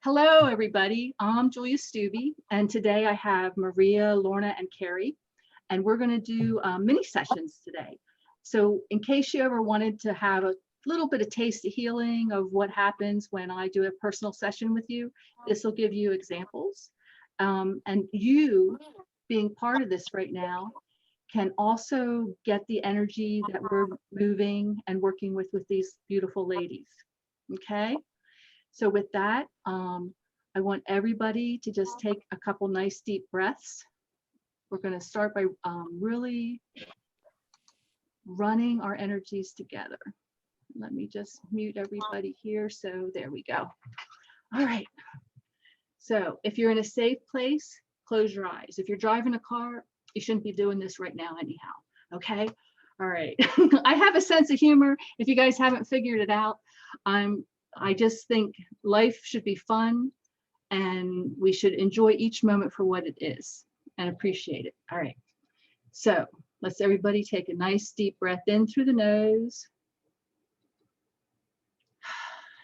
Hello, everybody. I'm Julia Stubbe, and today I have Maria, Lorna, and Kerry, and we're going to do mini sessions today. So in case you ever wanted to have a little bit of taste of healing of what happens when I do a personal session with you, this will give you examples. And you, being part of this right now, can also get the energy that we're moving and working with these beautiful ladies. Okay? So with that, I want everybody to just take a couple nice deep breaths. We're going to start by really running our energies together. Let me just mute everybody here. So there we go. All right. So if you're in a safe place, close your eyes. If you're driving a car, you shouldn't be doing this right now anyhow. Okay. All right. I have a sense of humor. If you guys haven't figured it out, I just think life should be fun and we should enjoy each moment for what it is and appreciate it. All right. So let's everybody take a nice deep breath in through the nose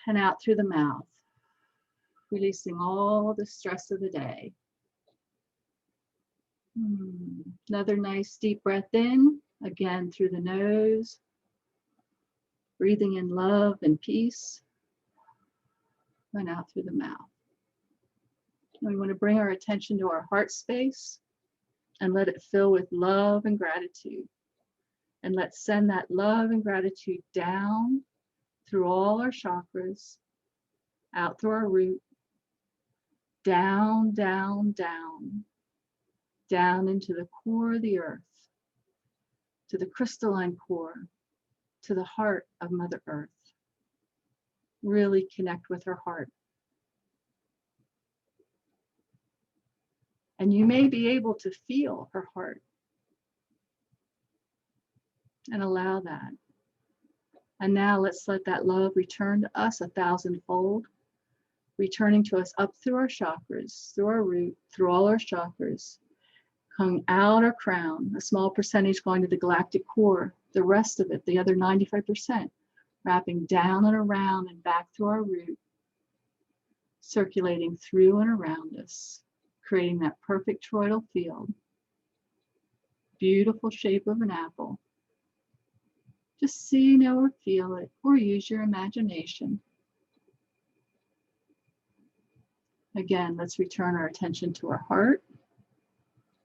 and out through the mouth, releasing all the stress of the day. Another nice deep breath in, again through the nose, breathing in love and peace, and out through the mouth. And we want to bring our attention to our heart space and let it fill with love and gratitude. And let's send that love and gratitude down through all our chakras, out through our root, down, down, down, down into the core of the earth, to the crystalline core, to the heart of Mother Earth. Really connect with her heart. And you may be able to feel her heart and allow that. And now let's let that love return to us 1,000-fold, returning to us up through our chakras, through our root, through all our chakras, coming out our crown, a small percentage going to the galactic core, the rest of it, the other 95%, wrapping down and around and back through our root, circulating through and around us, creating that perfect toroidal field, beautiful shape of an apple. Just see, know, or feel it, or use your imagination. Again, let's return our attention to our heart,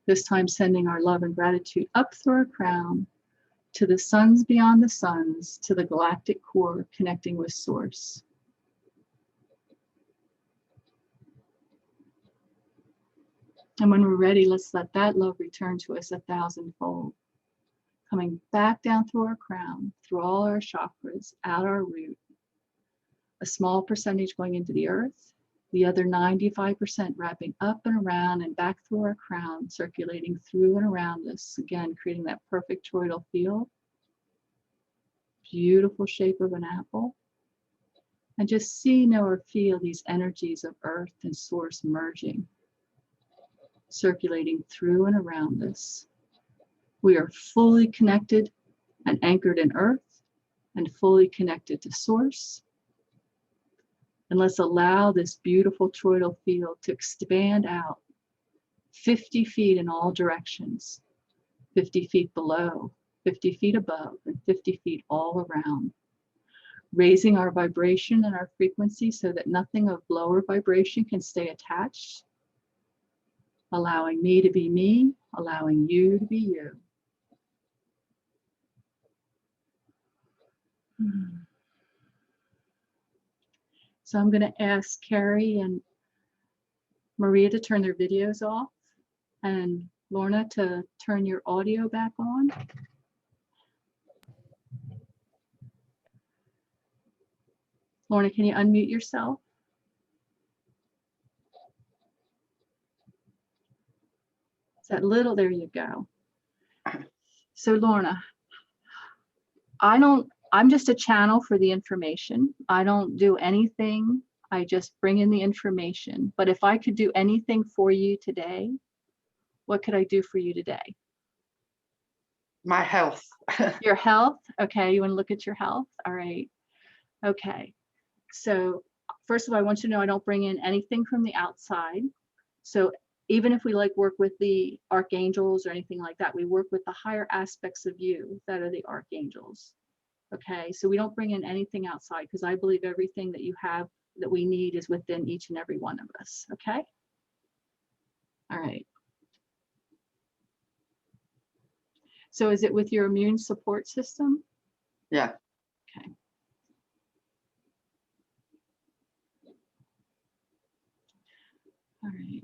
this time sending our love and gratitude up through our crown, to the suns beyond the suns, to the galactic core, connecting with Source. And when we're ready, let's let that love return to us 1,000-fold. Coming back down through our crown, through all our chakras, out our root. A small percentage going into the earth, the other 95% wrapping up and around and back through our crown, circulating through and around us. Again, creating that perfect toroidal field. Beautiful shape of an apple. And just see, know, or feel these energies of earth and Source merging, circulating through and around us. We are fully connected and anchored in earth and fully connected to Source. And let's allow this beautiful toroidal field to expand out 50 feet in all directions, 50 feet below, 50 feet above, and 50 feet all around. Raising our vibration and our frequency so that nothing of lower vibration can stay attached. Allowing me to be me, allowing you to be you. So I'm going to ask Kerry and Maria to turn their videos off and Lorna to turn your audio back on. Lorna, can you unmute yourself? Is that little? There you go. So Lorna, I'm just a channel for the information. I don't do anything. I just bring in the information. But if I could do anything for you today, what could I do for you today? My health. Your health? Okay, you want to look at your health? All right. Okay. So first of all, I want you to know I don't bring in anything from the outside. So even if we like work with the archangels or anything like that, we work with the higher aspects of you that are the archangels. Okay, so we don't bring in anything outside because I believe everything that you have that we need is within each and every one of us. Okay. All right. So is it with your immune support system? Yeah. Okay. All right.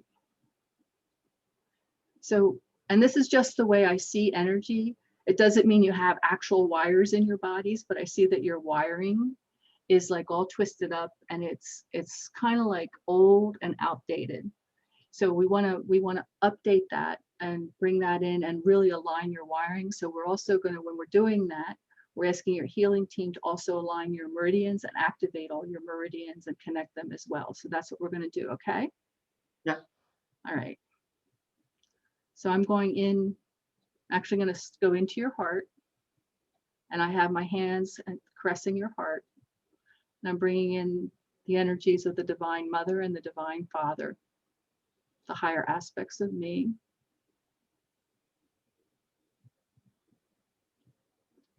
So, and this is just the way I see energy. It doesn't mean you have actual wires in your bodies, but I see that your wiring is like all twisted up and it's kind of like old and outdated. So we want to update that and bring that in and really align your wiring. So we're also going to, when we're doing that, we're asking your healing team to also align your meridians and activate all your meridians and connect them as well. So that's what we're going to do. Okay. Yeah. All right. So I'm going in, actually going to go into your heart, and I have my hands caressing your heart. And I'm bringing in the energies of the Divine Mother and the Divine Father, the higher aspects of me.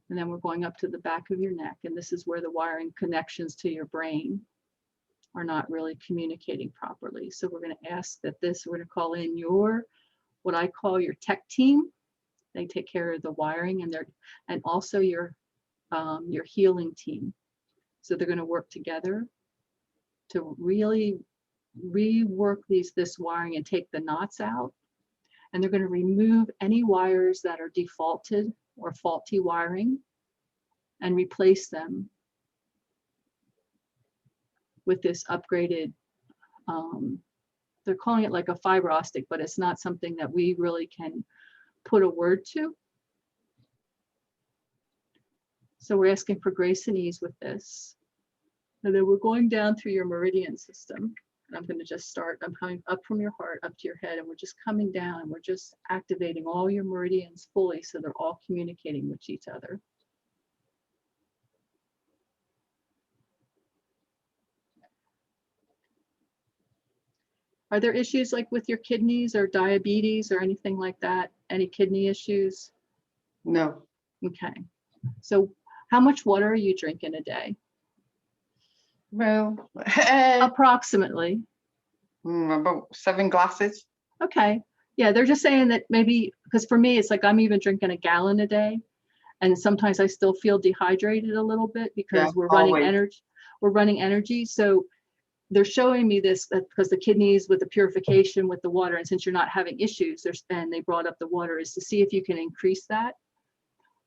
And then we're going up to the back of your neck, and this is where the wiring connections to your brain are not really communicating properly. So we're going to ask that we're going to call in your, what I call your tech team. They take care of the wiring and also your healing team. So they're going to work together to really rework this wiring and take the knots out. And they're going to remove any wires that are defaulted or faulty wiring and replace them with this upgraded, they're calling it like a fiber optic, but it's not something that we really can put a word to. So we're asking for grace and ease with this. And then we're going down through your meridian system. And I'm going to just start, I'm coming up from your heart up to your head, and we're just coming down and we're just activating all your meridians fully so they're all communicating with each other. Are there issues like with your kidneys or diabetes or anything like that? Any kidney issues? No. Okay. So how much water are you drinking a day? Well, Approximately. about 7 glasses. Okay. Yeah, they're just saying that maybe, because for me, it's like I'm even drinking a gallon a day. And sometimes I still feel dehydrated a little bit because we're running energy. We're running energy. So they're showing me this because the kidneys with the purification with the water, and since you're not having issues, and they brought up the water, is to see if you can increase that.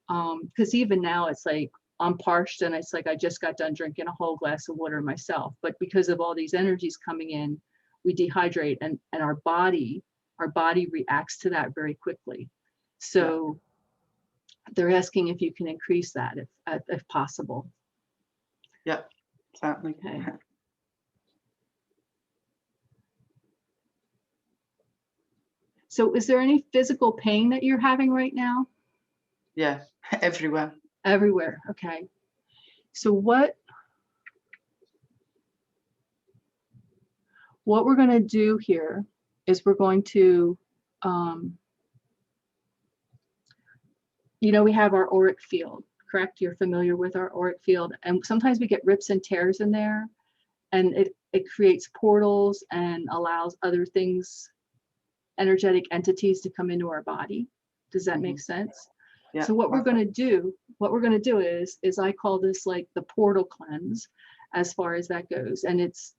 Because even now it's like I'm parched and it's like I just got done drinking a whole glass of water myself. But because of all these energies coming in, we dehydrate and our body reacts to that very quickly. So they're asking if you can increase that if possible. Yeah, certainly. Okay. So is there any physical pain that you're having right now? Yeah, everywhere. Everywhere. Okay. So what we're going to do here is we're going to, we have our auric field, correct? You're familiar with our auric field, and sometimes we get rips and tears in there, and it creates portals and allows other things, energetic entities, to come into our body. Does that make sense? Yeah. So what we're going to do is I call this like the portal cleanse, as far as that goes. And it's,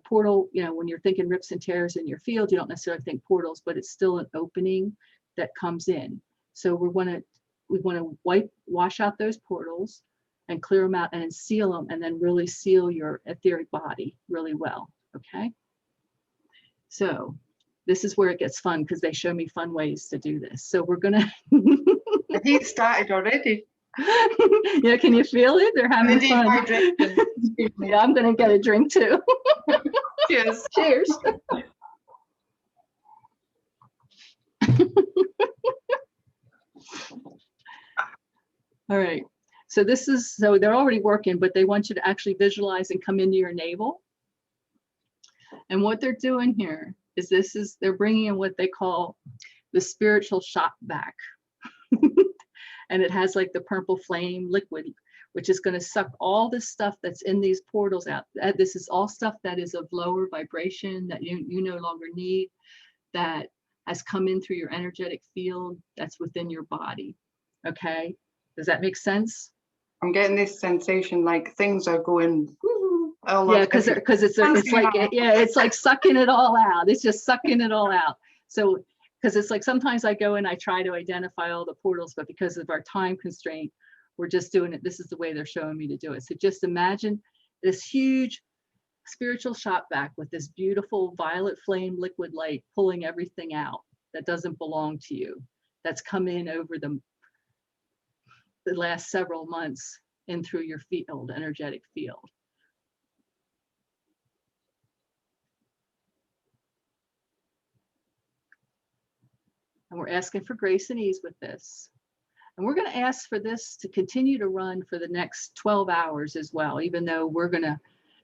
portal, when you're thinking rips and tears in your field, you don't necessarily think portals, but it's still an opening that comes in. So we want to wash out those portals and clear them out and then seal them, and then really seal your etheric body really well. Okay. So this is where it gets fun, because they show me fun ways to do this. So we're going to. He started already. Yeah, can you feel it? They're having fun. Yeah, I'm going to get a drink too. Cheers. Cheers. All right. So they're already working, but they want you to actually visualize and come into your navel. And what they're doing here is they're bringing in what they call the spiritual shop vac. And it has like the purple flame liquid, which is going to suck all this stuff that's in these portals out. This is all stuff that is of lower vibration that you no longer need, that has come in through your energetic field that's within your body. Okay, does that make sense? I'm getting this sensation like things are going. All Yeah, over because everywhere. it's like it's like sucking it all out. It's just sucking it all out. So because it's like sometimes I go and I try to identify all the portals, but because of our time constraint, we're just doing it. This is the way they're showing me to do it. So just imagine this huge spiritual shop vac with this beautiful violet flame liquid light pulling everything out that doesn't belong to you, that's come in over the last several months in through your field, energetic field. And we're asking for grace and ease with this. And we're going to ask for this to continue to run for the next 12 hours as well, even though we're going to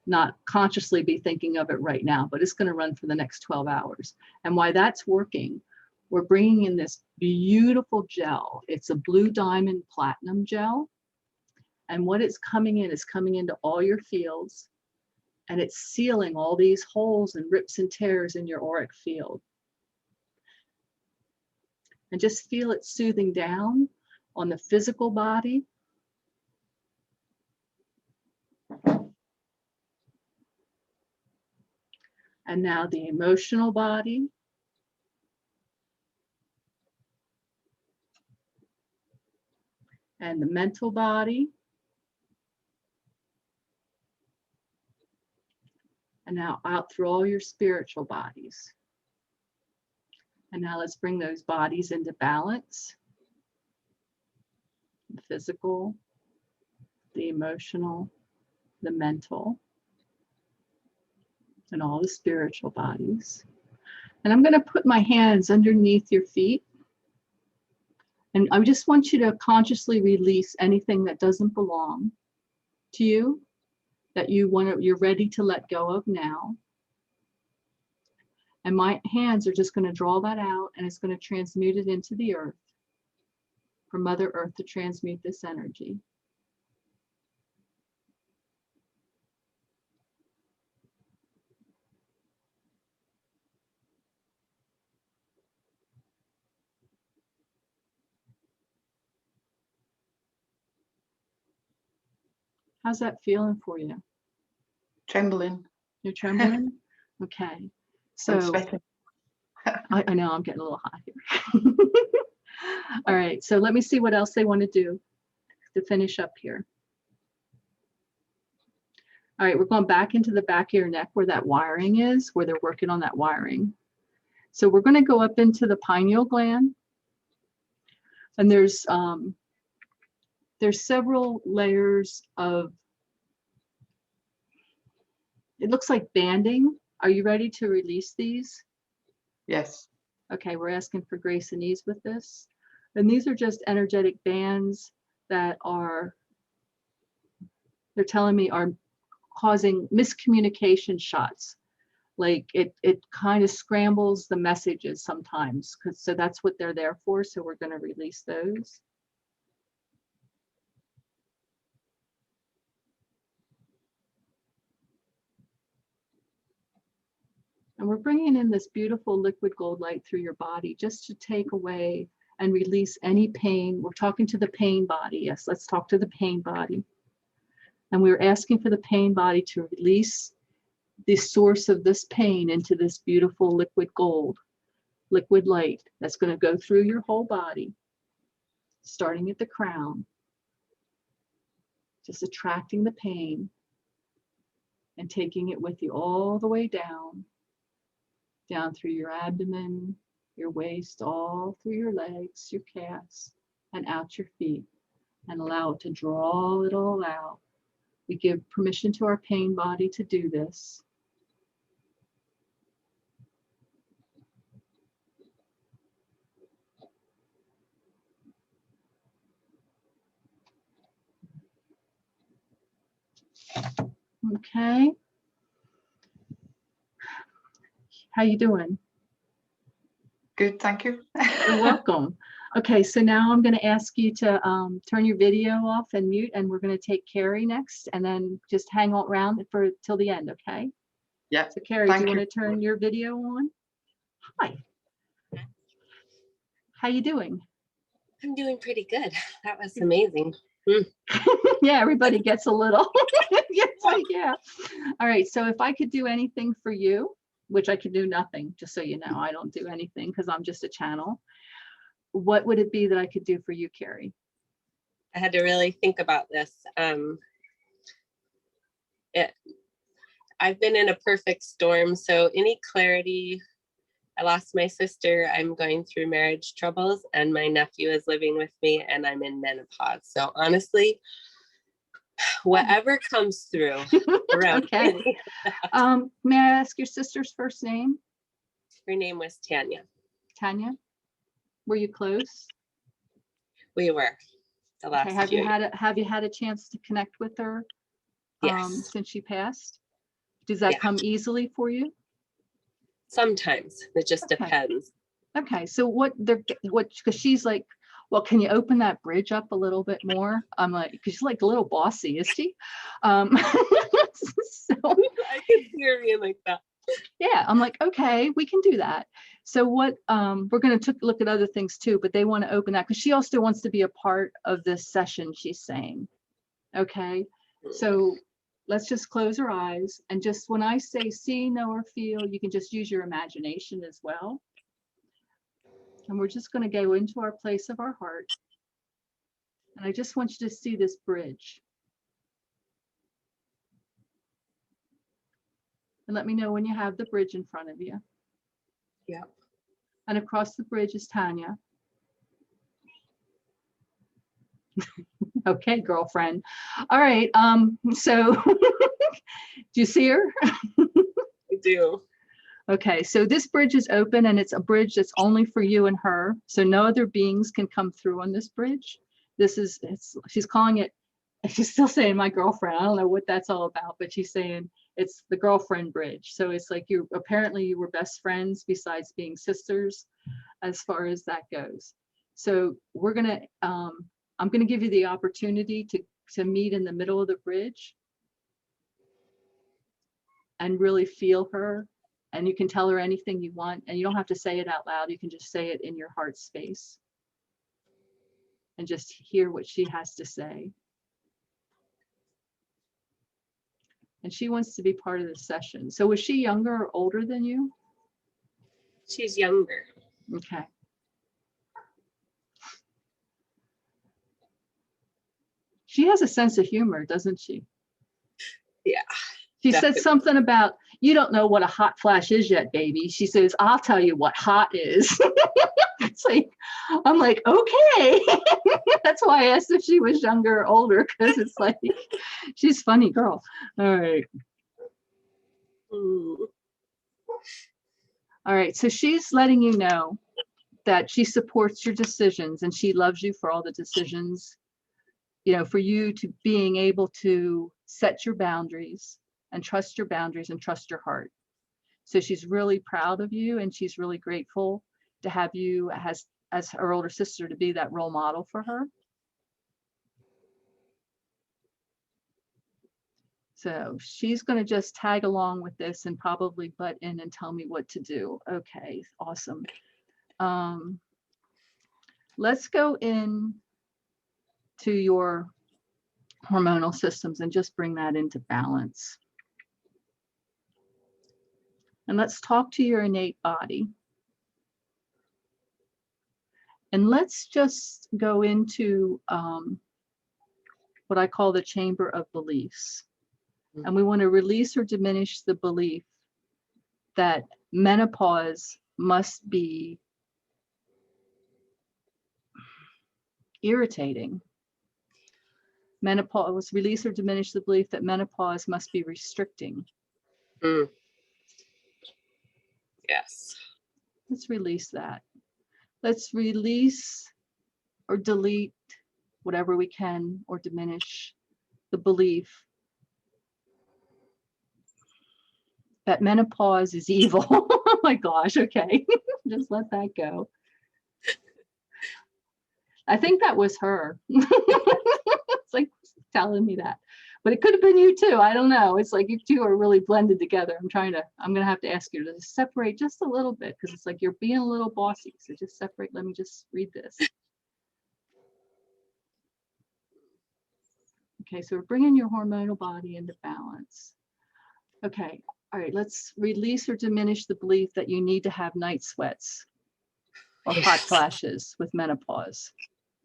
not consciously be thinking of it right now, but it's going to run for the next 12 hours. And why that's working, we're bringing in this beautiful gel. It's a blue diamond platinum gel. And what it's coming in is coming into all your fields, and it's sealing all these holes and rips and tears in your auric field. And just feel it soothing down on the physical body. And now the emotional body. And the mental body. And now out through all your spiritual bodies. And now let's bring those bodies into balance. The physical, the emotional, the mental, and all the spiritual bodies. And I'm going to put my hands underneath your feet. And I just want you to consciously release anything that doesn't belong to you, that you're ready to let go of now. And my hands are just going to draw that out, and it's going to transmute it into the earth, for Mother Earth to transmute this energy. How's that feeling for you? Trembling. You're trembling? Okay. I'm So sweating. I know I'm getting a little hot here. All right, so let me see what else they want to do to finish up here. All right, we're going back into the back of your neck where that wiring is, where they're working on that wiring. So we're going to go up into the pineal gland. And there's several layers of, it looks like banding. Are you ready to release these? Yes. Okay, we're asking for grace and ease with this. And these are just energetic bands that they're telling me are causing miscommunication shots. Like it kind of scrambles the messages sometimes, so that's what they're there for. So we're going to release those. And we're bringing in this beautiful liquid gold light through your body just to take away and release any pain. We're talking to the pain body. Yes, let's talk to the pain body. And we're asking for the pain body to release the source of this pain into this beautiful liquid gold, liquid light that's going to go through your whole body, starting at the crown, just attracting the pain and taking it with you all the way down through your abdomen, your waist, all through your legs, your calves, and out your feet, and allow it to draw it all out. We give permission to our pain body to do this. Okay. How you doing? Good, thank you. You're welcome. Okay, so now I'm going to ask you to turn your video off and mute, and we're going to take Kerry next, and then just hang on around for till the end, okay? Yeah. So Kerry, do you Thank want you. to turn your video on? Hi. How you doing? I'm doing pretty good. That was amazing. Yeah, everybody gets a little. It's like, yeah. All right, so if I could do anything for you, which I could do nothing, just so you know, I don't do anything because I'm just a channel. What would it be that I could do for you, Kerry? I had to really think about this. I've been in a perfect storm, so any clarity. I lost my sister. I'm going through marriage troubles, and my nephew is living with me, and I'm in menopause. So honestly, whatever comes through around. Okay. May I ask your sister's first name? Her name was Tanya. Tanya. Were you close? We were the last Okay. Have few you years. had a chance to connect with her? Yes. Since she passed? Does that Yeah. come easily for you? Sometimes it just Okay. depends. Okay. So because she's like, well, can you open that bridge up a little bit more? I'm like, because she's like a little bossy, is she? So I can hear you like that. yeah, I'm like, okay, we can do that. So what we're going to look at other things too, but they want to open that because she also wants to be a part of this session, she's saying. Okay, so let's just close our eyes, and just when I say see, know, or feel, you can just use your imagination as well. And we're just going to go into our place of our heart. And I just want you to see this bridge. And let me know when you have the bridge in front of you. Yeah. And across the bridge is Tanya. Okay, girlfriend. All right. So do you see her? I do. Okay, so this bridge is open, and it's a bridge that's only for you and her. So no other beings can come through on this bridge. She's calling it, she's still saying my girlfriend. I don't know what that's all about, but she's saying it's the girlfriend bridge. So it's like apparently you were best friends besides being sisters as far as that goes. So we're gonna, I'm gonna give you the opportunity to meet in the middle of the bridge and really feel her. And you can tell her anything you want, and you don't have to say it out loud. You can just say it in your heart space and just hear what she has to say. And she wants to be part of the session. So was she younger or older than you? She's younger. Okay. She has a sense of humor, doesn't she? Yeah. She Definitely. said something about, you don't know what a hot flash is yet, baby. She says, I'll tell you what hot is. It's like, I'm like, okay. That's why I asked if she was younger or older, because it's like, she's a funny girl. All right. Ooh. All right. So she's letting you know that she supports your decisions, and she loves you for all the decisions, for you to being able to set your boundaries and trust your boundaries and trust your heart. So she's really proud of you, and she's really grateful to have you as her older sister to be that role model for her. So she's going to just tag along with this and probably butt in and tell me what to do. Okay, awesome. Let's go in to your hormonal systems and just bring that into balance. And let's talk to your innate body. And let's just go into what I call the chamber of beliefs. And we want to release or diminish the belief that menopause must be irritating. Menopause, release or diminish the belief that menopause must be restricting. Yes. Let's release that. Let's release or delete whatever we can, or diminish the belief that menopause is evil. Oh my gosh, okay. Just let that go. I think that was her. It's like telling me that. But it could have been you too. I don't know. It's like you two are really blended together. I'm gonna have to ask you to separate just a little bit, because it's like you're being a little bossy. So just separate. Let me just read this. Okay, so we're bringing your hormonal body into balance. Okay, all right, let's release or diminish the belief that you need to have night sweats or hot flashes with menopause.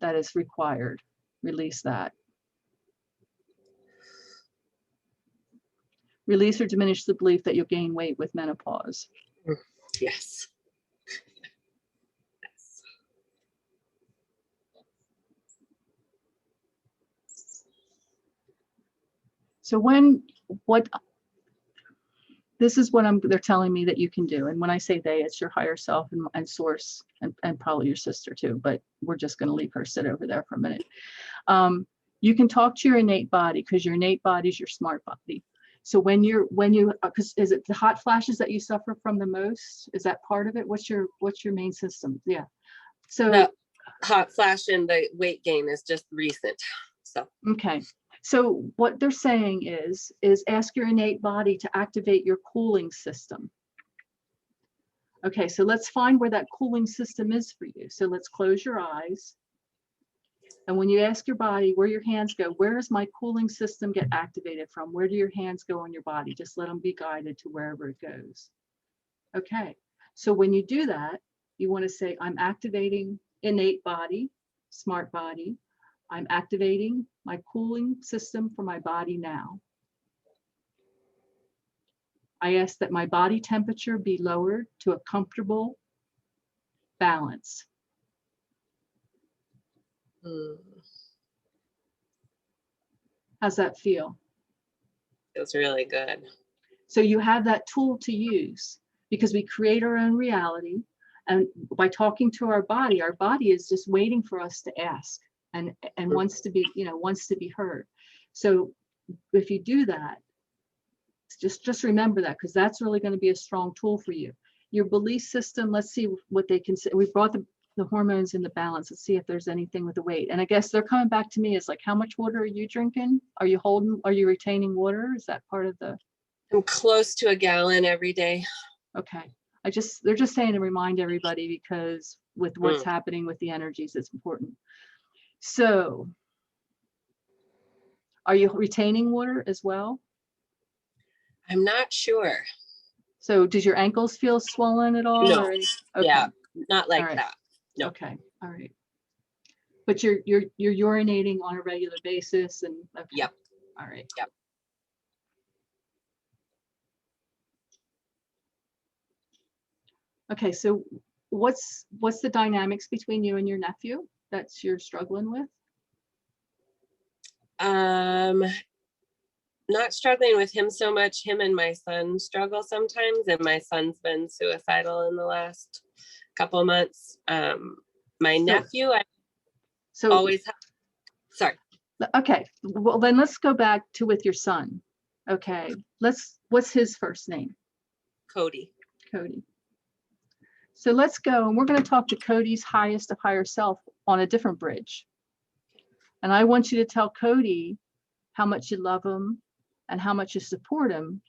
That is required. Release that. Release or diminish the belief that you'll gain weight with menopause. Yes. So this is what they're telling me that you can do. And when I say they, it's your higher self and source and probably your sister too, but we're just going to leave her sit over there for a minute. You can talk to your innate body, because your innate body is your smart body. So because is it the hot flashes that you suffer from the most? Is that part of it? What's your main system? Yeah. So the hot flash and the weight gain is just recent. So okay. So what they're saying is ask your innate body to activate your cooling system. Okay, so let's find where that cooling system is for you. So let's close your eyes. And when you ask your body where your hands go, where does my cooling system get activated from? Where do your hands go on your body? Just let them be guided to wherever it goes. Okay, so when you do that, you want to say, I'm activating innate body, smart body. I'm activating my cooling system for my body now. I ask that my body temperature be lowered to a comfortable balance. How's that feel? Feels really good. So you have that tool to use, because we create our own reality. And by talking to our body is just waiting for us to ask and wants to be heard. So if you do that, just remember that, because that's really going to be a strong tool for you. Your belief system, let's see what they can say. We brought the hormones into balance. Let's see if there's anything with the weight. And I guess they're coming back to me as like, how much water are you drinking? Are you retaining water? Is that part of the? I'm close to a gallon every day. Okay. They're just saying to remind everybody, because with what's happening with the energies, it's important. So are you retaining water as well? I'm not sure. So does your ankles feel swollen at all? No. Or okay. Yeah, not like Right. that. No. Okay. All right. But you're urinating on a regular basis, and okay. Yep. All right. Yep. Okay, so what's the dynamics between you and your nephew that you're struggling with? Not struggling with him so much. Him and my son struggle sometimes, and my son's been suicidal in the last couple of months. My nephew, I always have. Sorry. Okay, well then let's go back to with your son. Okay, what's his first name? Cody. Cody. So let's go, and we're going to talk to Cody's highest of higher self on a different bridge. And I want you to tell Cody how much you love him and how much you support him,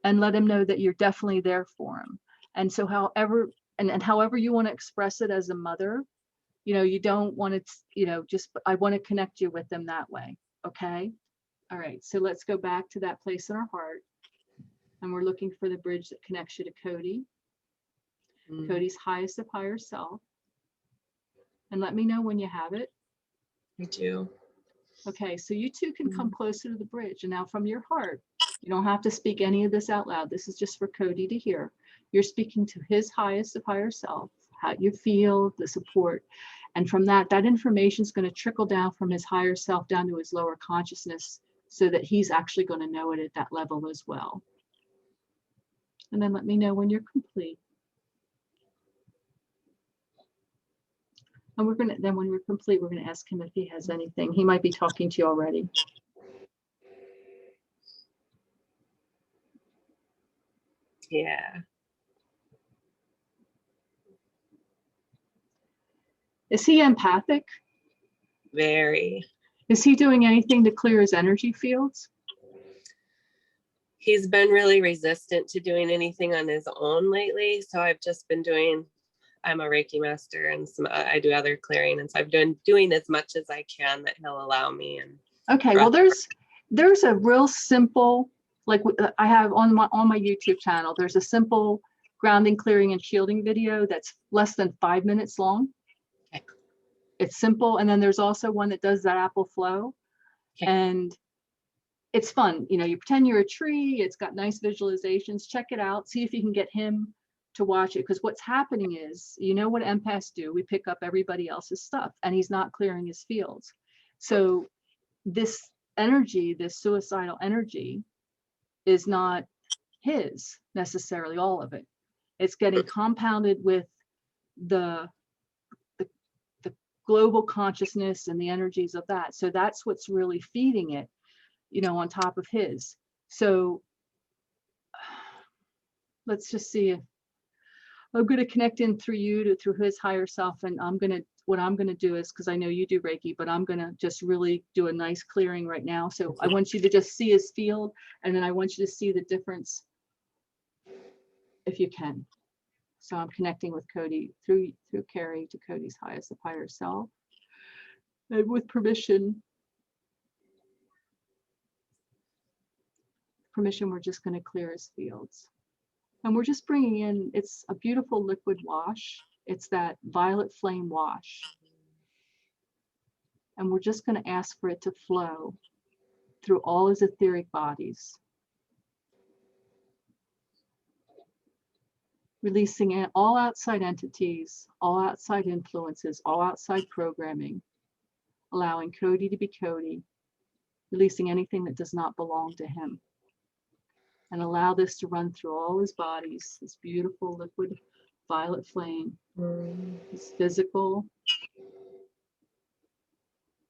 and let him know that you're definitely there for him. And so however you want to express it as a mother, you don't want to, I want to connect you with them that way. Okay. All right. So let's go back to that place in our heart. And we're looking for the bridge that connects you to Cody, Cody's highest of higher self. And let me know when you have it. Me too. Okay. So you two can come closer to the bridge. And now from your heart, you don't have to speak any of this out loud. This is just for Cody to hear. You're speaking to his highest of higher self, how you feel, the support. And from that information is going to trickle down from his higher self down to his lower consciousness, so that he's actually going to know it at that level as well. And then let me know when you're complete. And when we're complete, we're going to ask him if he has anything. He might be talking to you already. Yeah. Is he empathic? Very. Is he doing anything to clear his energy fields? He's been really resistant to doing anything on his own lately. So I've just been doing, I'm a Reiki master and I do other clearing. And so I've been doing as much as I can that he'll allow me. And okay, well, there's a real simple, like I have on my YouTube channel, there's a simple grounding, clearing, and shielding video that's less than 5 minutes long. Okay. It's simple. And then there's also one that does that Apple flow. Okay. And it's fun. You know, you pretend you're a tree. It's got nice visualizations. Check it out. See if you can get him to watch it. Because what's happening is, you know what empaths do? We pick up everybody else's stuff and he's not clearing his fields. So this energy, this suicidal energy, is not his necessarily, all of it. It's getting compounded with the global consciousness and the energies of that. So that's what's really feeding it, you know, on top of his. So let's just see if I'm going to connect in through you through his higher self. And what I'm going to do is, because I know you do Reiki, but I'm going to just really do a nice clearing right now. So I want you to just see his field, and then I want you to see the difference if you can. So I'm connecting with Cody through Kerry to Cody's highest of higher self. And with permission, we're just going to clear his fields. And we're just bringing in, it's a beautiful liquid wash. It's that violet flame wash. And we're just going to ask for it to flow through all his etheric bodies. Releasing all outside entities, all outside influences, all outside programming. Allowing Cody to be Cody. Releasing anything that does not belong to him. And allow this to run through all his bodies, this beautiful liquid violet flame. His physical,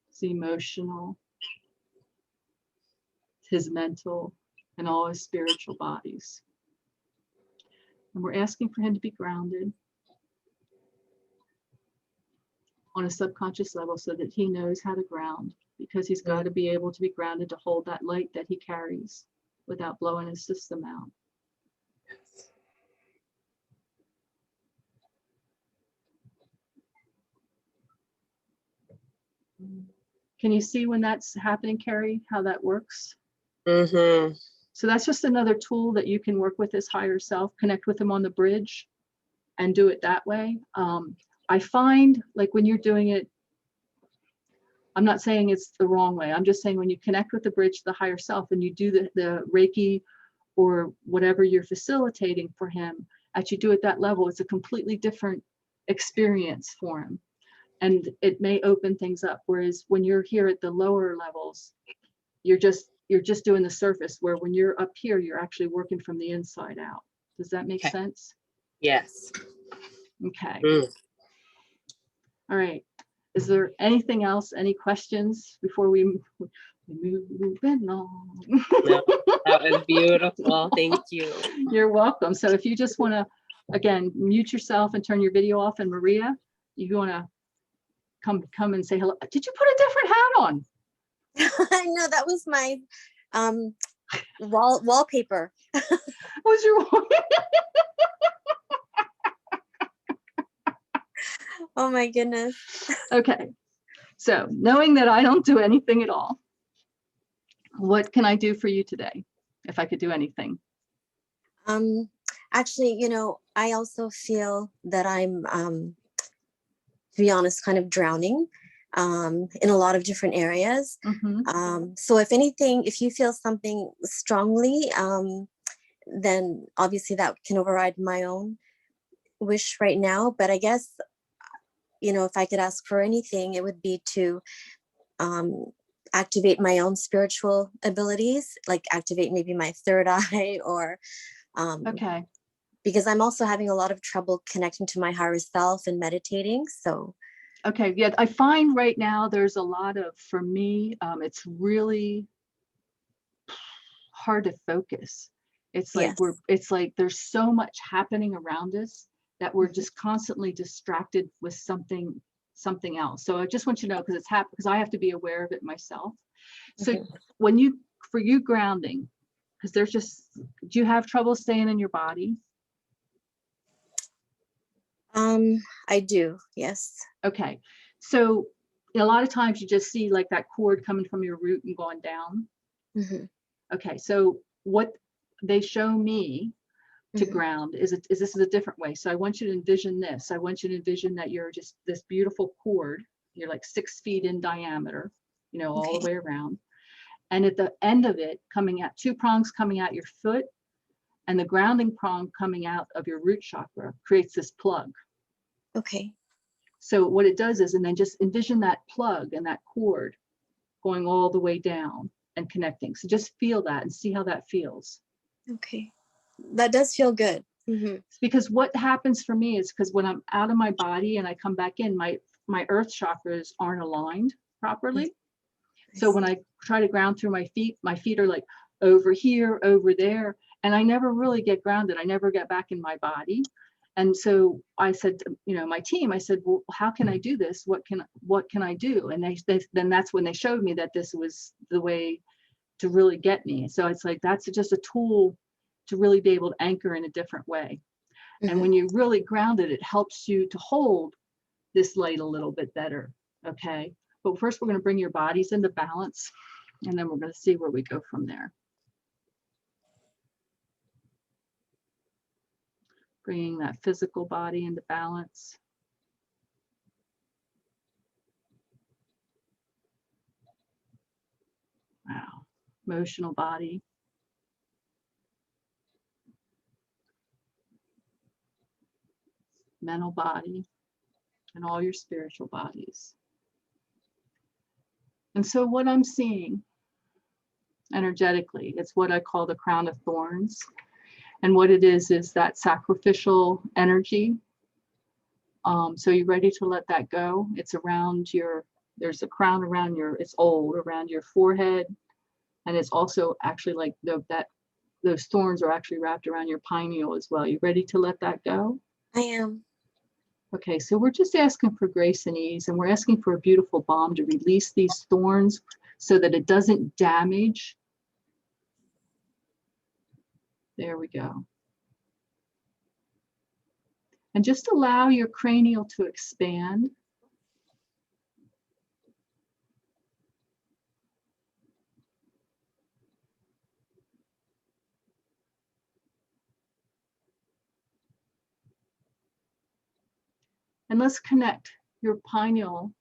his emotional, his mental, and all his spiritual bodies. And we're asking for him to be grounded on a subconscious level so that he knows how to ground, because he's got to be able to be grounded to hold that light that he carries without blowing his system out. Yes. Can you see when that's happening, Kerry, how that works? Mm-hmm. So that's just another tool that you can work with his higher self, connect with him on the bridge and do it that way. I find like when you're doing it, I'm not saying it's the wrong way. I'm just saying when you connect with the bridge, the higher self, and you do the Reiki or whatever you're facilitating for him, as you do at that level, it's a completely different experience for him. And it may open things up. Whereas when you're here at the lower levels, you're just doing the surface, where when you're up here, you're actually working from the inside out. Does that make sense? Yes. Okay. All right. Is there anything else? Any questions before we move on? No, that was beautiful. Thank you. You're welcome. So if you just want to, again, mute yourself and turn your video off, and Maria, you want to come and say hello. Did you put a different hat on? I know, that was my wallpaper. Was your Oh my goodness. Okay. So knowing that I don't do anything at all, what can I do for you today? If I could do anything. Actually, you know, I also feel that I'm, to be honest, kind of drowning in a lot of different areas. So if anything, if you feel something strongly, then obviously that can override my own wish right now. But I guess, you know, if I could ask for anything, it would be to activate my own spiritual abilities, like activate maybe my third eye, or Okay. because I'm also having a lot of trouble connecting to my higher self and meditating. So Okay. Yeah, I find right now there's a lot of, for me, it's really hard to focus. It's like Yes. it's like there's so much happening around us that we're just constantly distracted with something else. So I just want you to know, because it's happened, because I have to be aware of it myself. So when you, for you grounding, because there's just, do you have trouble staying in your body? I do, yes. Okay. So a lot of times you just see like that cord coming from your root and going down. Okay. So what they show me to ground is this is a different way. So I want you to envision this. I want you to envision that you're just this beautiful cord. You're like 6 feet in diameter, you know, all the way around. And at the end of it, coming out, 2 prongs coming out your foot, and the grounding prong coming out of your root chakra creates this plug. Okay. So what it does is, and then just envision that plug and that cord going all the way down and connecting. So just feel that and see how that feels. Okay. That does feel good. Because what happens for me is, because when I'm out of my body and I come back in, my earth chakras aren't aligned properly. So when I try to ground through my feet are like over here, over there, and I never really get grounded. I never get back in my body. And so I said, you know, my team, I said, well, how can I do this? What can I do? And then that's when they showed me that this was the way to really get me. So it's like, that's just a tool to really be able to anchor in a different way. And when you really ground it, it helps you to hold this light a little bit better. Okay. But first we're going to bring your bodies into balance, and then we're going to see where we go from there. Bringing that physical body into balance. Wow. Emotional body. Mental body, and all your spiritual bodies. And so what I'm seeing energetically, it's what I call the crown of thorns. And what it is that sacrificial energy. So you ready to let that go? It's around there's a crown around it's old, around your forehead. And it's also actually like those thorns are actually wrapped around your pineal as well. You ready to let that go? I am. Okay, so we're just asking for grace and ease, and we're asking for a beautiful balm to release these thorns so that it doesn't damage. There we go. And just allow your cranial to expand. And let's connect your pineal,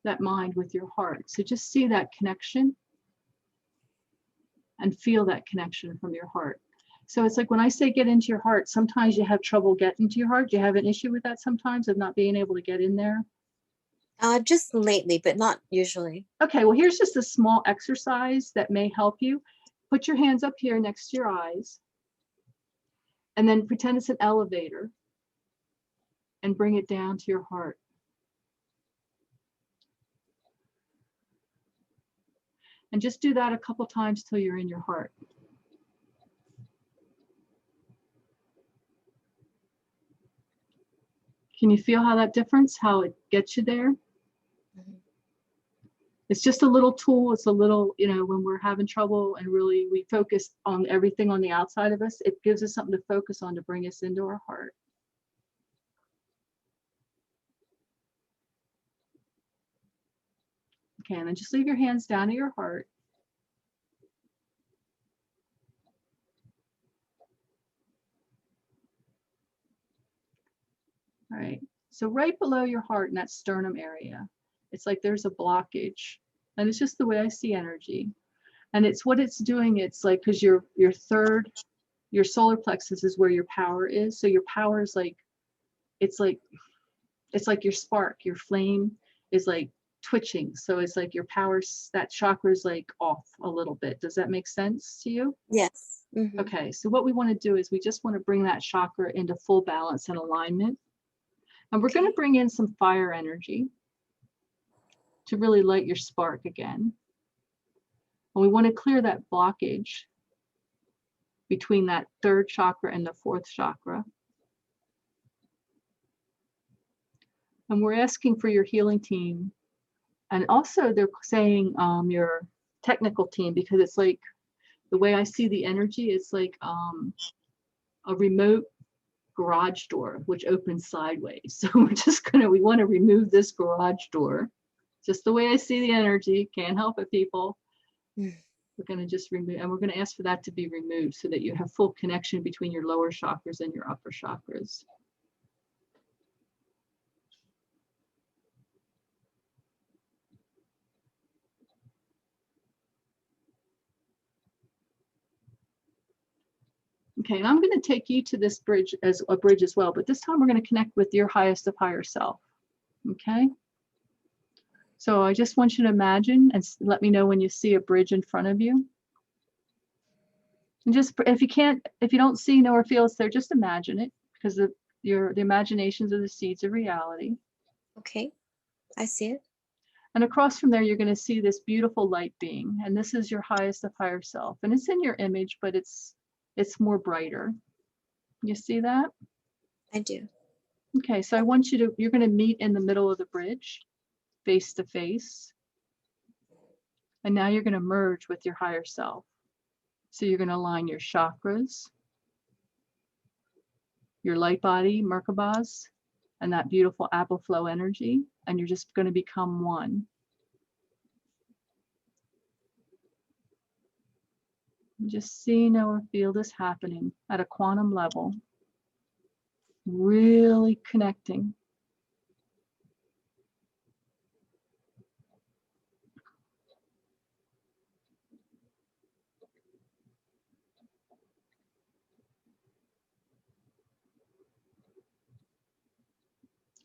that mind, with your heart. So just see that connection and feel that connection from your heart. So it's like when I say get into your heart, sometimes you have trouble getting to your heart. Do you have an issue with that sometimes, of not being able to get in there? Just lately, but not usually. Okay, well, here's just a small exercise that may help you. Put your hands up here next to your eyes, and then pretend it's an elevator, and bring it down to your heart. And just do that a couple times till you're in your heart. Can you feel how that difference, how it gets you there? It's just a little tool. It's a little, you know, when we're having trouble and really we focus on everything on the outside of us, it gives us something to focus on to bring us into our heart. Okay, and then just leave your hands down to your heart. All right, so right below your heart in that sternum area, it's like there's a blockage, and it's just the way I see energy. And it's what it's doing, it's like, because your solar plexus is where your power is. So your power is like, it's like your spark, your flame is like twitching. So it's like your power, that chakra is like off a little bit. Does that make sense to you? Yes. Okay, so what we want to do is we just want to bring that chakra into full balance and alignment. And we're going to bring in some fire energy to really light your spark again. And we want to clear that blockage between that third chakra and the fourth chakra. And we're asking for your healing team. And also they're saying your technical team, because it's like, the way I see the energy, it's like a remote garage door, which opens sideways. So we want to remove this garage door. Just the way I see the energy, can't help it, people. We're going to just remove, and we're going to ask for that to be removed so that you have full connection between your lower chakras and your upper chakras. Okay, and I'm going to take you to this bridge as well, but this time we're going to connect with your highest of higher self. Okay. So I just want you to imagine and let me know when you see a bridge in front of you. And just, if you don't see, know, or feel it's there, just imagine it, because the imaginations are the seeds of reality. Okay, I see it. And across from there, you're going to see this beautiful light being, and this is your highest of higher self. And it's in your image, but it's more brighter. You see that? I do. Okay, so I want you're going to meet in the middle of the bridge, face to face. And now you're going to merge with your higher self. So you're going to align your chakras, your light body, Merkabahs, and that beautiful apple flow energy. And you're just going to become one. Just see, know, or feel this happening at a quantum level. Really connecting.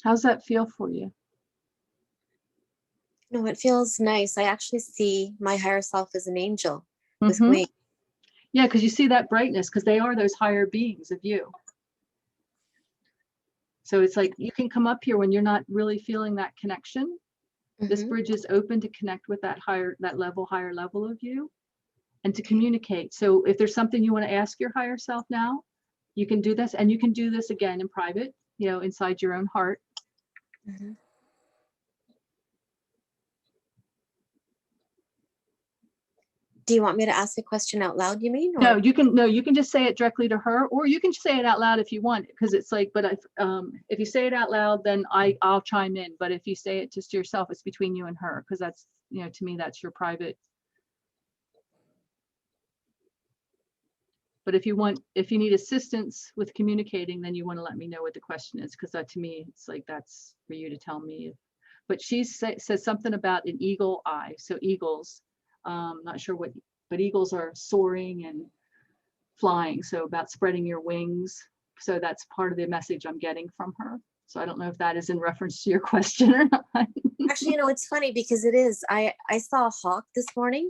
How's that feel for you? No, it feels nice. I actually see my higher self as an angel with wings. Yeah, because you see that brightness, because they are those higher beings of you. So it's like you can come up here when you're not really feeling that connection. This bridge is open to connect with that higher level of you, and to communicate. So if there's something you want to ask your higher self now, you can do this, and you can do this again in private, inside your own heart. Do you want me to ask a question out loud, you mean? Or? No, you can just say it directly to her, or you can say it out loud if you want, because it's like, but if you say it out loud, then I'll chime in. But if you say it just to yourself, it's between you and her, because that's, to me, that's your private. But if you need assistance with communicating, then you want to let me know what the question is, because that, to me, it's like, that's for you to tell me. But she says something about an eagle eye. So eagles, not sure what, but eagles are soaring and flying. So about spreading your wings. So that's part of the message I'm getting from her. So I don't know if that is in reference to your question or not. Actually, it's funny, because it is. I saw a hawk this morning.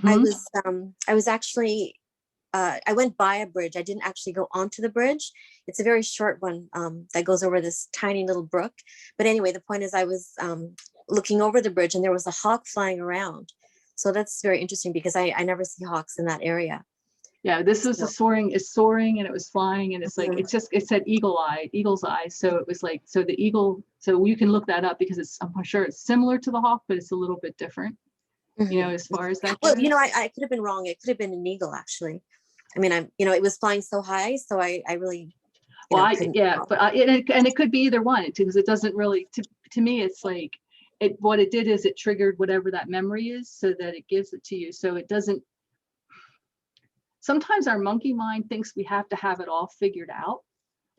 I was actually, I went by a bridge. I didn't actually go onto the bridge. It's a very short one that goes over this tiny little brook. But anyway, the point is, I was looking over the bridge, and there was a hawk flying around. So that's very interesting, because I never see hawks in that area. Yeah, this was soaring, and it was flying, and it's like, it said eagle's eye. So it was like, so the eagle, so you can look that up, because I'm sure it's similar to the hawk, but it's a little bit different, as far as that goes. Well, I could have been wrong. It could have been an eagle, actually. I mean, it was flying so high, so I really, but it could be either one, because it doesn't really, to me, it's like, what it did is it triggered whatever that memory is, so that it gives it to you. So it doesn't, sometimes our monkey mind thinks we have to have it all figured out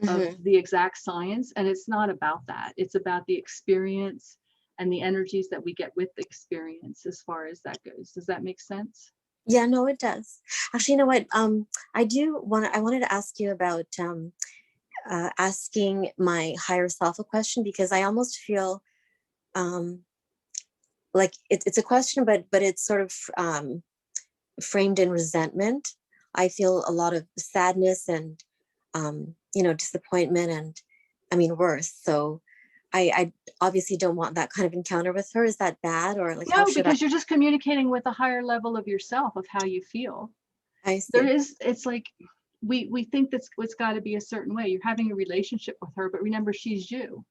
of the exact science, and it's not about that. It's about the experience and the energies that we get with the experience, as far as that goes. Does that make sense? Yeah, no, it does. Actually, you know what? I wanted to ask you about asking my higher self a question, because I almost feel like it's a question, but it's sort of framed in resentment. I feel a lot of sadness and disappointment, and worse. So I obviously don't want that kind of encounter with her. Is that bad, or like? No, because you're just communicating with a higher level of yourself, of how you feel. I see. It's like, we think that's what's got to be a certain way. You're having a relationship with her, but remember, she's you.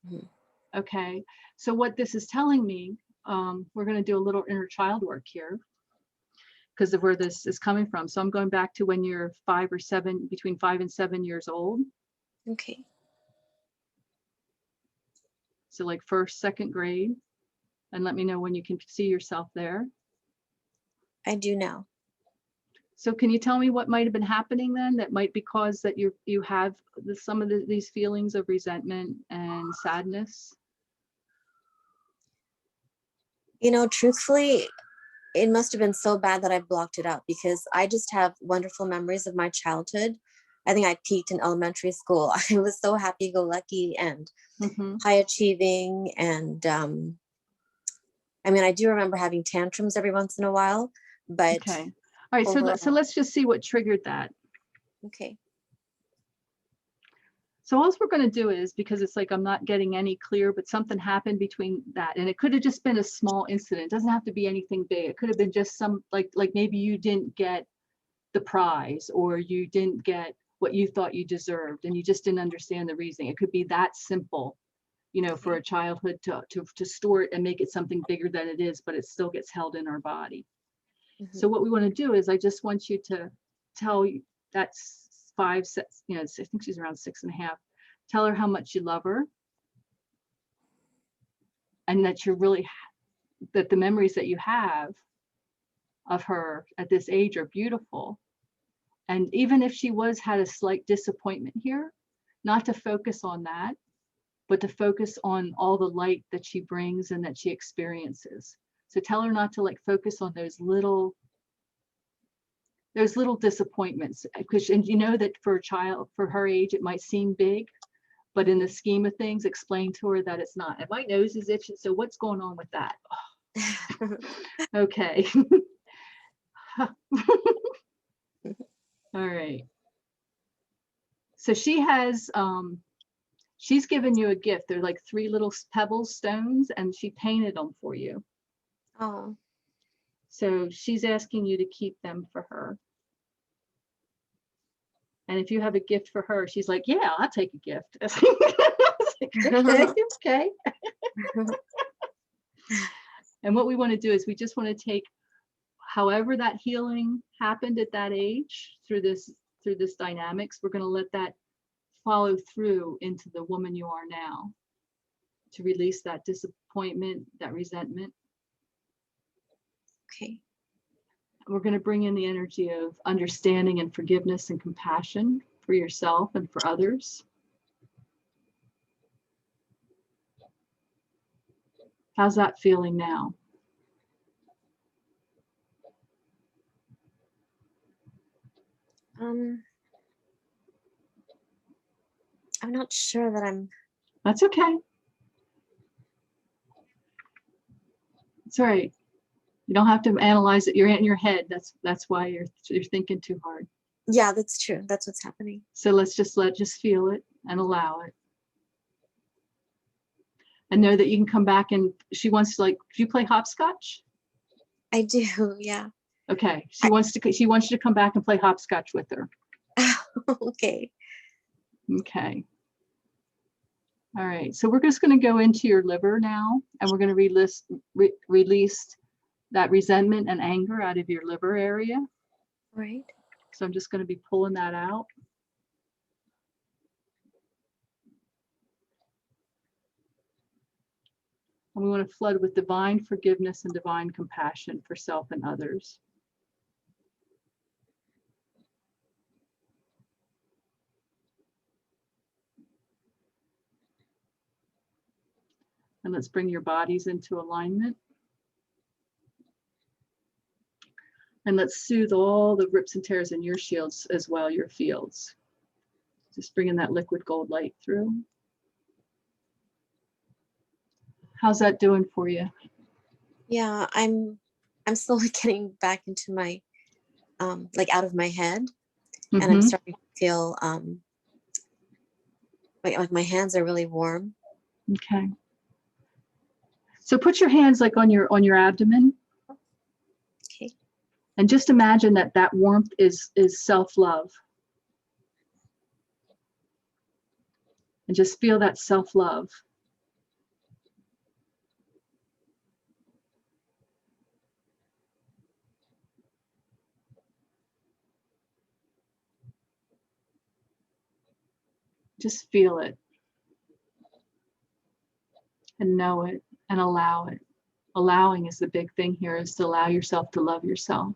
Mhm. Okay. So what this is telling me, we're going to do a little inner child work here because of where this is coming from. So I'm going back to when you're 5 or 7, between 5 and 7 years old. Okay. So like first, second grade, and let me know when you can see yourself there. I do now. So can you tell me what might have been happening then that might be cause that you have some of these feelings of resentment and sadness? You know, truthfully, it must have been so bad that I blocked it out, because I just have wonderful memories of my childhood. I think I peaked in elementary school. I was so happy-go-lucky and Mm-hmm. high achieving. And I mean, I do remember having tantrums every once in a while, but Okay. All right. overall, So let's just see what triggered that. okay. So all we're going to do is, because it's like I'm not getting any clear, but something happened between that, and it could have just been a small incident. It doesn't have to be anything big. It could have been just some like maybe you didn't get the prize, or you didn't get what you thought you deserved, and you just didn't understand the reasoning. It could be that simple, you know, for a childhood to store it and make it something bigger than it is, but it still gets held in our body. Mhm. So what we want to do is I just want you to tell you that's 5, 6, you know, I think she's around 6.5. Tell her how much you love her, and that you're really, that the memories that you have of her at this age are beautiful. And even if she had a slight disappointment here, not to focus on that, but to focus on all the light that she brings and that she experiences. So tell her not to like focus on those little disappointments, because, and you know that for a child, for her age, it might seem big, but in the scheme of things, explain to her that it's not. And my nose is itching, so what's going on with that? Okay. All right. So she has, she's given you a gift. They're like 3 little pebble stones, and she painted them for you. Oh, So she's asking you to keep them for her. And if you have a gift for her, she's like, yeah, I'll take a gift. Okay, okay. And what we want to do is we just want to take however that healing happened at that age through this dynamics, we're going to let that follow through into the woman you are now, to release that disappointment, that resentment. okay. We're going to bring in the energy of understanding and forgiveness and compassion for yourself and for others. How's that feeling now? I'm not sure that I'm. That's okay. It's all right. You don't have to analyze it. You're in your head. That's why you're thinking too hard. Yeah, that's true. That's what's happening. So let's just feel it and allow it. And know that you can come back, and she wants to, like, do you play hopscotch? I do, yeah. Okay. She wants you to come back and play hopscotch with her. Okay. Okay. All right. So we're just going to go into your liver now, and we're going to release that resentment and anger out of your liver area. Right. So I'm just going to be pulling that out. And we want to flood with divine forgiveness and divine compassion for self and others. And let's bring your bodies into alignment. And let's soothe all the rips and tears in your shields as well, your fields. Just bringing that liquid gold light through. How's that doing for you? Yeah, I'm slowly getting back into my like out of my head, and I'm starting to feel like my hands are really warm. Okay. So put your hands like on your abdomen. Okay. And just imagine that warmth is self-love. And just feel that self-love. Just feel it and know it and allow it. Allowing is the big thing here, is to allow yourself to love yourself.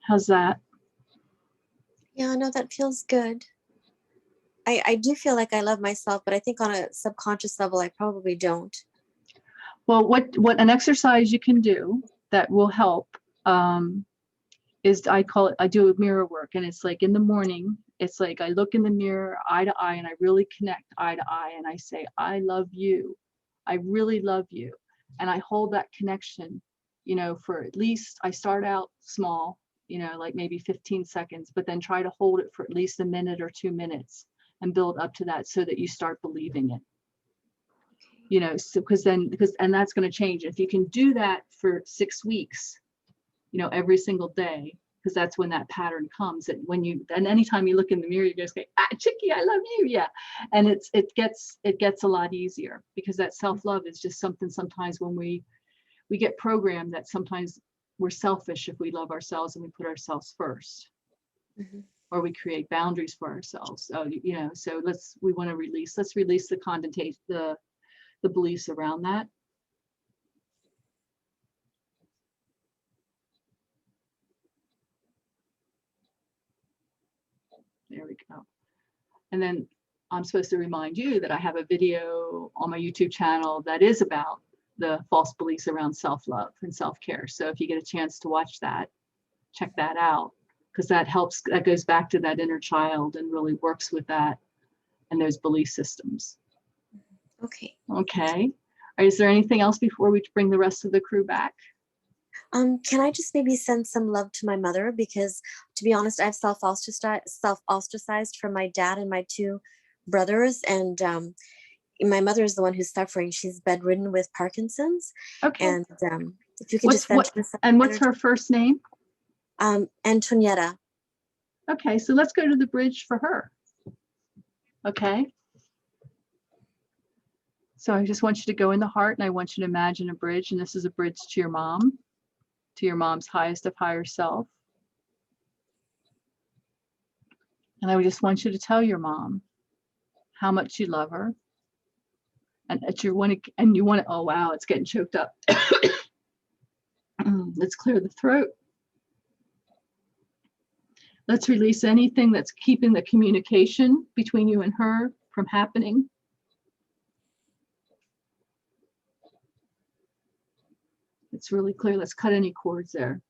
How's that? Yeah, no, that feels good. I do feel like I love myself, but I think on a subconscious level, I probably don't. Well, what an exercise you can do that will help is, I call it, I do mirror work, and it's like in the morning, it's like I look in the mirror eye to eye and I really connect eye to eye and I say, I love you. I really love you. And I hold that connection, you know, for at least, I start out small, you know, like maybe 15 seconds, but then try to hold it for at least a minute or 2 minutes and build up to that so that you start believing it. You know, so and that's going to change. If you can do that for 6 weeks, you know, every single day, because that's when that pattern comes. And and anytime you look in the mirror, you just say, ah, Chicky, I love you. Yeah. And it gets a lot easier, because that self-love is just something, sometimes when we get programmed that sometimes we're selfish if we love ourselves and we put ourselves first. Mm-hmm. Or we create boundaries for ourselves. So, you know, so let's release the condensate, the beliefs around that. There we go. And then I'm supposed to remind you that I have a video on my YouTube channel that is about the false beliefs around self-love and self-care. So if you get a chance to watch that, check that out, because that helps, that goes back to that inner child and really works with that and those belief systems. Okay. Okay. Is there anything else before we bring the rest of the crew back? Can I just maybe send some love to my mother? Because to be honest, I've self-ostracized from my dad and my 2 brothers. And my mother is the one who's suffering. She's bedridden with Parkinson's. Okay. And if you can just send her some and what's energy. her first name? Antonietta. Okay, so let's go to the bridge for her. Okay. So I just want you to go in the heart, and I want you to imagine a bridge, and this is a bridge to your mom, to your mom's highest of higher self. And I just want you to tell your mom how much you love her. And that you want to, oh wow, it's getting choked up. Let's clear the throat. Let's release anything that's keeping the communication between you and her from happening. It's really clear. Let's cut any cords there.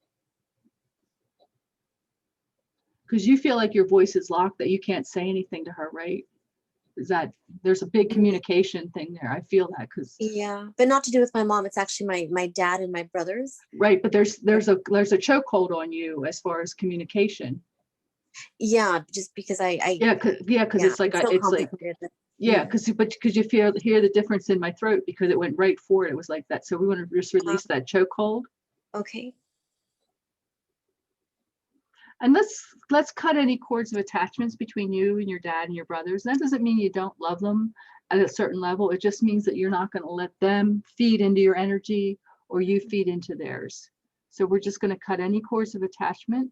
Because you feel like your voice is locked, that you can't say anything to her, right? Is that, there's a big communication thing there. I feel that, because Yeah, but not to do with my mom. It's actually my dad and my brothers. right, but there's a chokehold on you as far as communication. Yeah, just because I Because it's like so it's like complicated. yeah, because you hear the difference in my throat, because it went right for it. It was like that. So we want to just release that chokehold. Okay. And let's cut any cords of attachments between you and your dad and your brothers. That doesn't mean you don't love them at a certain level. It just means that you're not going to let them feed into your energy or you feed into theirs. So we're just going to cut any cords of attachment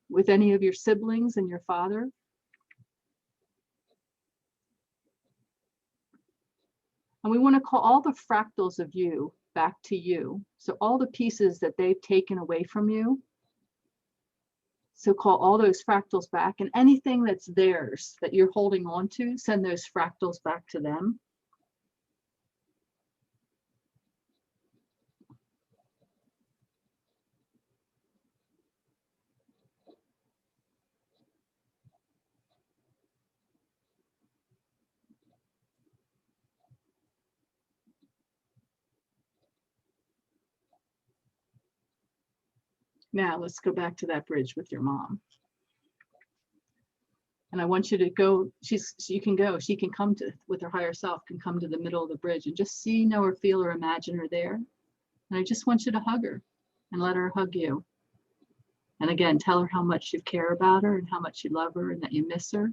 with any of your siblings and your father. And we want to call all the fractals of you back to you. So all the pieces that they've taken away from you. So call all those fractals back, and anything that's theirs that you're holding on to, send those fractals back to them. Now let's go back to that bridge with your mom. And I want you to go, you can go, she can come to, with her higher self, can come to the middle of the bridge and just see, know, or feel, or imagine her there. And I just want you to hug her and let her hug you. And again, tell her how much you care about her and how much you love her and that you miss her.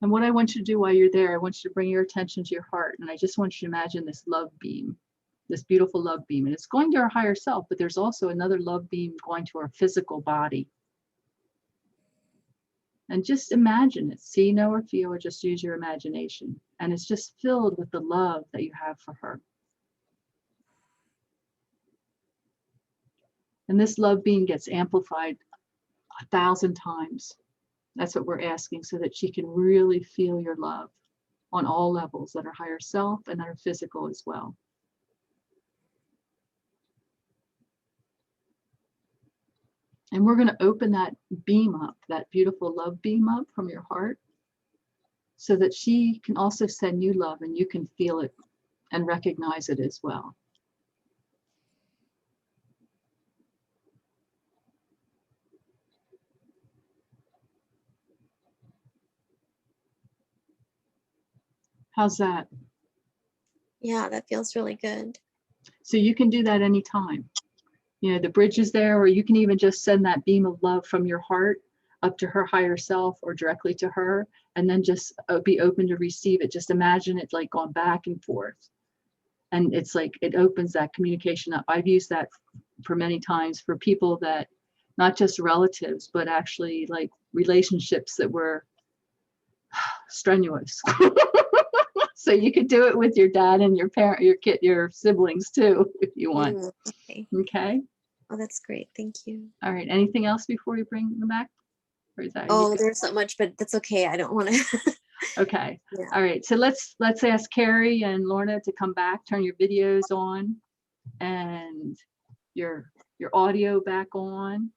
And what I want you to do while you're there, I want you to bring your attention to your heart. And I just want you to imagine this love beam, this beautiful love beam. And it's going to our higher self, but there's also another love beam going to our physical body. And just imagine it, see, know, or feel, or just use your imagination. And it's just filled with the love that you have for her. And this love beam gets amplified 1,000 times. That's what we're asking, so that she can really feel your love on all levels, that are higher self and that are physical as well. And we're going to open that beam up, that beautiful love beam up from your heart, so that she can also send you love and you can feel it and recognize it as well. How's that? Yeah, that feels really good. So you can do that anytime. You know, the bridge is there, or you can even just send that beam of love from your heart up to her higher self or directly to her, and then just be open to receive it. Just imagine it like going back and forth. And it's like, it opens that communication up. I've used that for many times for people that, not just relatives, but actually like relationships that were strenuous. So you could do it with your dad and your parent, your kid, your siblings too, if you want. Okay. Okay. Oh, that's great. Thank you. All right. Anything else before you bring them back? Or is that Oh, there's so much, but that's okay. I don't want to. okay. Yeah. All right. So let's ask Kerry and Lorna to come back, turn your videos on and your audio back on.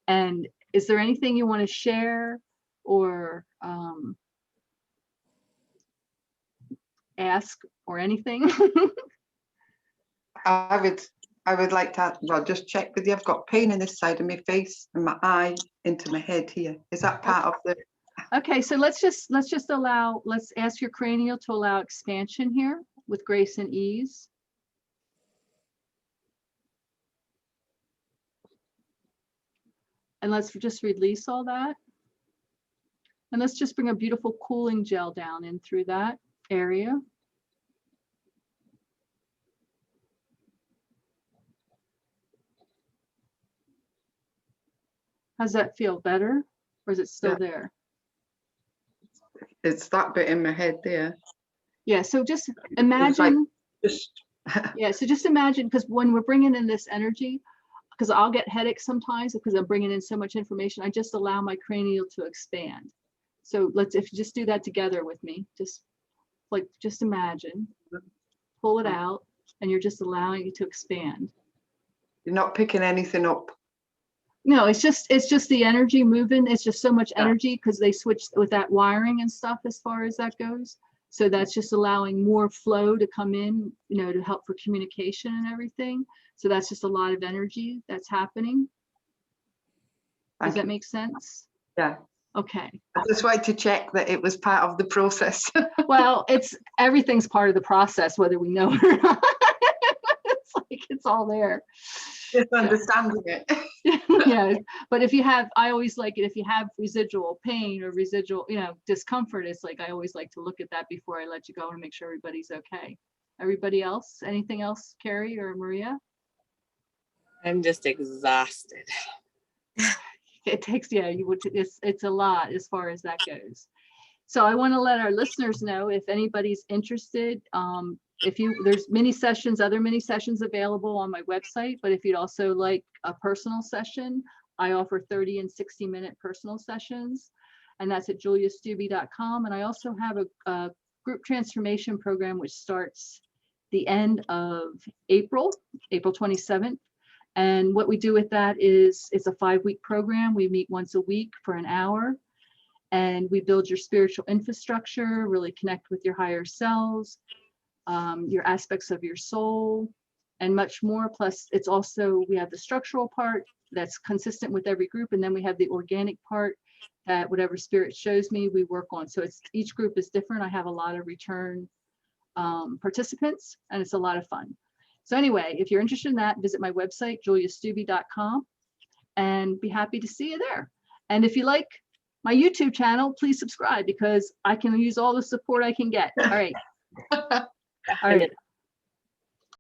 And is there anything you want to share or ask or anything? I would like to, well, just check with you. I've got pain in this side of my face and my eye into my head here. Is that part of the? Okay, so let's ask your cranial to allow expansion here with grace and ease. And let's just release all that. And let's just bring a beautiful cooling gel down in through that area. How's that feel? Better? Or is it still there? It's that bit in my head there. Yeah, so just imagine. Just yeah, so just imagine, because when we're bringing in this energy, because I'll get headaches sometimes because I'm bringing in so much information, I just allow my cranial to expand. So if you just do that together with me, just imagine, pull it out, and you're just allowing it to expand. You're not picking anything up. No, it's just the energy moving. It's just so much energy because they switched with that wiring and stuff as far as that goes. So that's just allowing more flow to come in, you know, to help for communication and everything. So that's just a lot of energy that's happening. Does that make sense? Yeah. Okay. I just wanted to check that it was part of the process. Well, everything's part of the process, whether we know it or not. It's like it's all there. Just understanding it. Yeah, but I always like it if you have residual pain or residual, discomfort. It's like I always like to look at that before I let you go and make sure everybody's okay. Everybody else? Anything else, Kerry or Maria? I'm just exhausted. It takes, it's a lot as far as that goes. So I want to let our listeners know if anybody's interested. There's other mini sessions available on my website, but if you'd also like a personal session, I offer 30 and 60-minute personal sessions, and that's at juliastubbe.com. And I also have a group transformation program, which starts the end of April 27th. And what we do with that is it's a 5-week program. We meet once a week for an hour, and we build your spiritual infrastructure, really connect with your higher selves. your aspects of your soul, and much more. Plus, it's also, we have the structural part that's consistent with every group, and then we have the organic part that whatever spirit shows me, we work on. So it's, each group is different. I have a lot of return participants, and it's a lot of fun. So anyway, if you're interested in that, visit my website, juliastubbe.com, and be happy to see you there. And if you like my YouTube channel, please subscribe, because I can use all the support I can get. All right. All right.